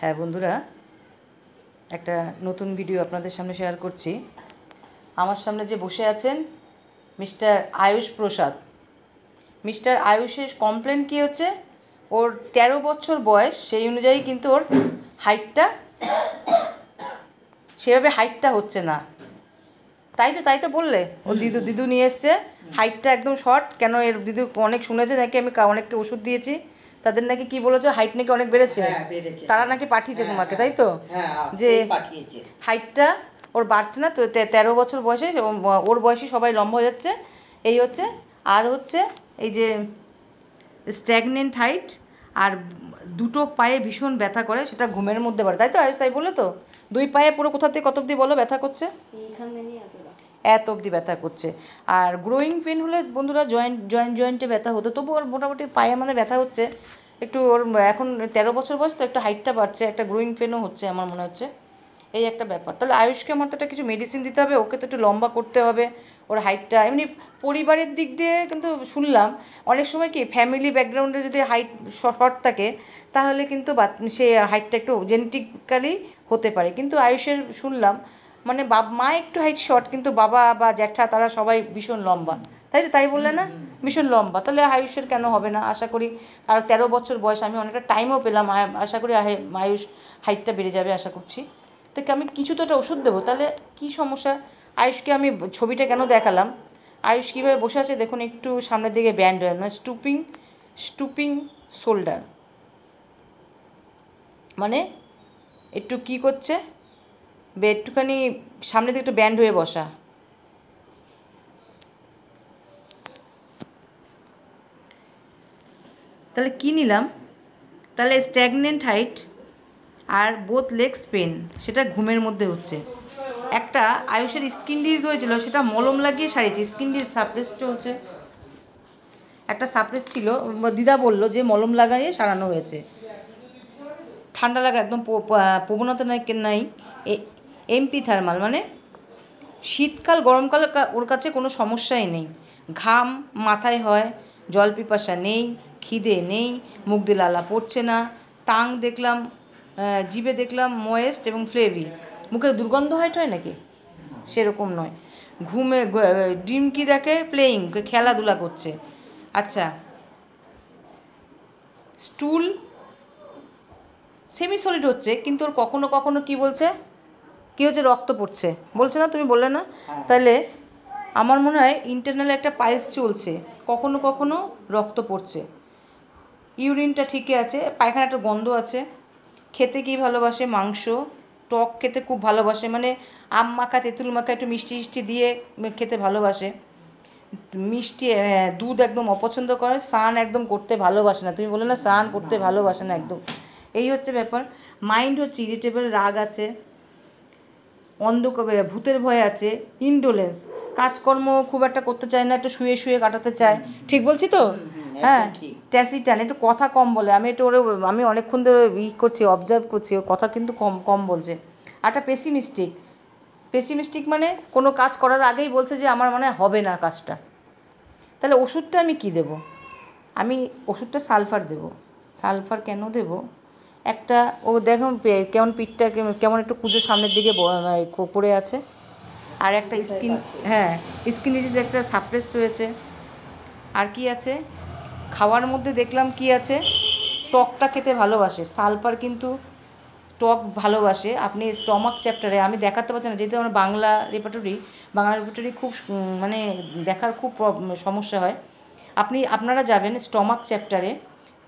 হ্যাঁ বন্ধুরা, একটা নতুন ভিডিও আপনাদের সামনে শেয়ার করছি। আমার সামনে যে বসে আছেন মিস্টার আয়ুষ প্রসাদ। মিস্টার আয়ুষের কমপ্লেন কী হচ্ছে, ওর 13 বছর বয়স, সেই অনুযায়ী কিন্তু ওর হাইটটা সেভাবে হাইটটা হচ্ছে না। তাই তো বললে ও দিদু নিয়ে এসছে হাইটটা একদম শর্ট। কেন এর দিদু অনেক শুনেছে নাকি, আমি অনেককে ওষুধ দিয়েছি, তাদের নাকি কি বলেছে হাইট নাকি অনেক বেড়েছে, তারা নাকি পাঠিয়েছে তোমাকে, তাই তো? যে হাইটটা ওর বাড়ছে না, তো 13 বছর বয়সে ওর বয়সী সবাই লম্বা হয়ে যাচ্ছে, এই হচ্ছে। আর হচ্ছে এই যে স্ট্যাগনেন্ট হাইট, আর দুটো পায়ে ভীষণ ব্যথা করে, সেটা ঘুমের মধ্যে বাড়ে, তাই তো আয়ুষ? তাই বলে তো দুই পায়ে পুরো কোথা থেকে কত অবধি বলো ব্যথা করছে? এত অবধি ব্যথা করছে। আর গ্রোয়িং পেন হলে বন্ধুরা জয়েন্টে ব্যথা হতো, তবু ওর মোটামুটি পায়ে মানে ব্যথা হচ্ছে একটু। ওর এখন 13 বছর বয়স তো, একটু হাইটটা বাড়ছে, একটা গ্রোয়িং পেনও হচ্ছে আমার মনে হচ্ছে, এই একটা ব্যাপার। তাহলে আয়ুষকে আমার তো একটা কিছু মেডিসিন দিতে হবে, ওকে তো একটু লম্বা করতে হবে, ওর হাইটটা। এমনি পরিবারের দিক দিয়ে কিন্তু শুনলাম অনেক সময় কি ফ্যামিলি ব্যাকগ্রাউন্ডে যদি হাইট শর্ট থাকে, তাহলে কিন্তু সে হাইটটা একটু জেনেটিক্যালি হতে পারে। কিন্তু আয়ুষের শুনলাম মানে মা একটু হাইট শর্ট, কিন্তু বাবা বা জ্যাঠা তারা সবাই ভীষণ লম্বা, তাই তো? তাই বললে না, ভীষণ লম্বা। তাহলে আয়ুষের কেন হবে না? আশা করি আর 13 বছর বয়স, আমি অনেকটা টাইমও পেলাম, আশা করি আয়ুষ হাইটটা বেড়ে যাবে আশা করছি। তো আমি কিছু তো একটা ওষুধ দেবো, তাহলে কী সমস্যা? আয়ুষকে আমি ছবিটা কেন দেখালাম, আয়ুষ কীভাবে বসে আছে দেখুন, একটু সামনের দিকে ব্যান্ড হয়ে, মানে স্টুপিং শোল্ডার, মানে একটু কী করছে, একটুখানি সামনের দিকে একটু ব্যান্ড হয়ে বসা। তাহলে কী নিলাম? তাহলে স্ট্যাগনেন্ট হাইট আর বোথ লেগস পেন, সেটা ঘুমের মধ্যে হচ্ছে। একটা আয়ুষের স্কিন ডিজিজ হয়েছিল, সেটা মলম লাগিয়ে সারিয়েছে। স্কিন ডিজিজ সাপ্রেস চলছে, একটা সাপ্রেস ছিল, দিদা বললো যে মলম লাগাইয়ে সারানো হয়েছে। ঠান্ডা লাগা একদম প্রবণতা নাই। এমপি থার্মাল, মানে শীতকাল গরমকাল ওর কাছে কোনো সমস্যাই নেই। ঘাম মাথায় হয়, জল পিপাসা নেই, খিদে নেই, মুখ দিয়ে লালা পড়ছে না, টাং দেখলাম, জিভে দেখলাম ময়েস্ট এবং ফ্লেভি। মুখে দুর্গন্ধ হয় নাকি? সেরকম নয়। ঘুমে ড্রিম কি দেখে? প্লেয়িং, খেলাধুলা করছে। আচ্ছা, স্টুল সেমি সলিড হচ্ছে, কিন্তু ওর কখনো কখনো কি বলছে, কী হচ্ছে, রক্ত পড়ছে বলছে না? তুমি বললে না? তাহলে আমার মনে হয় ইন্টারনালে একটা পাইলস চলছে, কখনো কখনো রক্ত পড়ছে। ইউরিনটা ঠিকই আছে, পায়খানা একটা গন্ধ আছে। খেতে কি ভালোবাসে? মাংস, টক খেতে খুব ভালোবাসে, মানে আম মাখা তেঁতুল মাখা একটু মিষ্টি দিয়ে খেতে ভালোবাসে। মিষ্টি দুধ একদম অপছন্দ করে, স্নান একদম করতে ভালোবাসে না। তুমি বলে না স্নান করতে ভালোবাসে না একদম, এই হচ্ছে ব্যাপার। মাইন্ড হচ্ছে ইরিটেবল, রাগ আছে, ভূতের ভয় আছে। ইন্ডোলেন্স, কাজকর্ম খুব একটা করতে চায় না, একটু শুয়ে শুয়ে কাটাতে চায়। ঠিক বলছি তো? হ্যাঁ। ট্যাসিটান, একটু কথা কম বলে। আমি অনেকক্ষণ ধরে করছি, অবজার্ভ করছি, ওর কথা কিন্তু কম বলছে। আর একটা পেসিমিস্টিক মানে কোনো কাজ করার আগেই বলছে যে আমার মনে হবে না কাজটা। তাহলে ওষুধটা আমি কি দেব? আমি ওষুধটা সালফার দেব। সালফার কেন দেব? একটা ও দেখো কেমন পিঠটা কেমন একটু কুজো সামনের দিকে পড়ে আছে। আর একটা স্কিন ডিজিজ একটা সাপ্রেস রয়েছে। আর কি আছে খাওয়ার মধ্যে দেখলাম, কি আছে, টকটা খেতে ভালোবাসে। সালফার কিন্তু টক ভালোবাসে। আপনি স্টমাক চ্যাপ্টারে, আমি দেখাতে পারছি না যেহেতু আমার বাংলা রেপার্টরি খুব মানে দেখার খুব সমস্যা হয়। আপনারা যাবেন স্টমাক চ্যাপ্টারে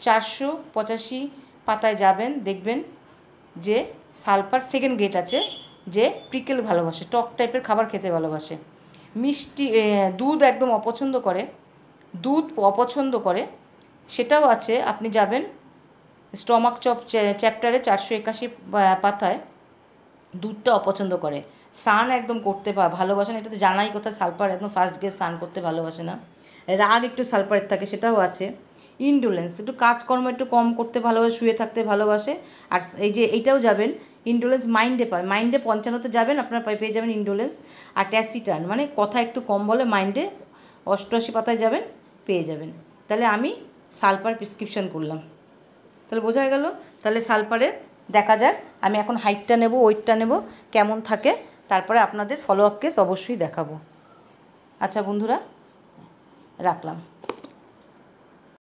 485 পাতায় যাবেন, দেখবেন যে সালফার সেকেন্ড গ্রেড আছে, যে প্রিকেল ভালোবাসে, টক টাইপের খাবার খেতে ভালোবাসে। মিষ্টি দুধ একদম অপছন্দ করে, সেটাও আছে। আপনি যাবেন স্টমাক চ্যাপ্টারে 481 পাতায়, দুধটা অপছন্দ করে, স্নান একদম করতে ভালোবাসে না। এটা তো জানাই কথা, সালফার একদম ফার্স্ট গিয়ে স্নান করতে ভালোবাসে না। রাগ একটু সালফারের থাকে, সেটাও আছে। ইন্ডোলেন্স, একটু কাজকর্ম একটু কম করতে ভালোবাসে, শুয়ে থাকতে ভালোবাসে। আর এইটাও যাবেন ইন্ডোলেন্স মাইন্ডে 55তে যাবেন, আপনার পেয়ে যাবেন ইন্ডোলেন্স। আর ট্যাসিটার্ন, মানে কথা একটু কম বলে, মাইন্ডে 88 পাতায় যাবেন, পেয়ে যাবেন। তাহলে আমি সালফার প্রেসক্রিপশন করলাম, তাহলে বোঝা গেল। তাহলে সালফারের দেখা যাক। আমি এখন হাইটটা নেব, ওয়েটটা নেব, কেমন থাকে, তারপরে আপনাদের ফলো আপ কেস অবশ্যই দেখাবো। আচ্ছা বন্ধুরা, রাখলাম।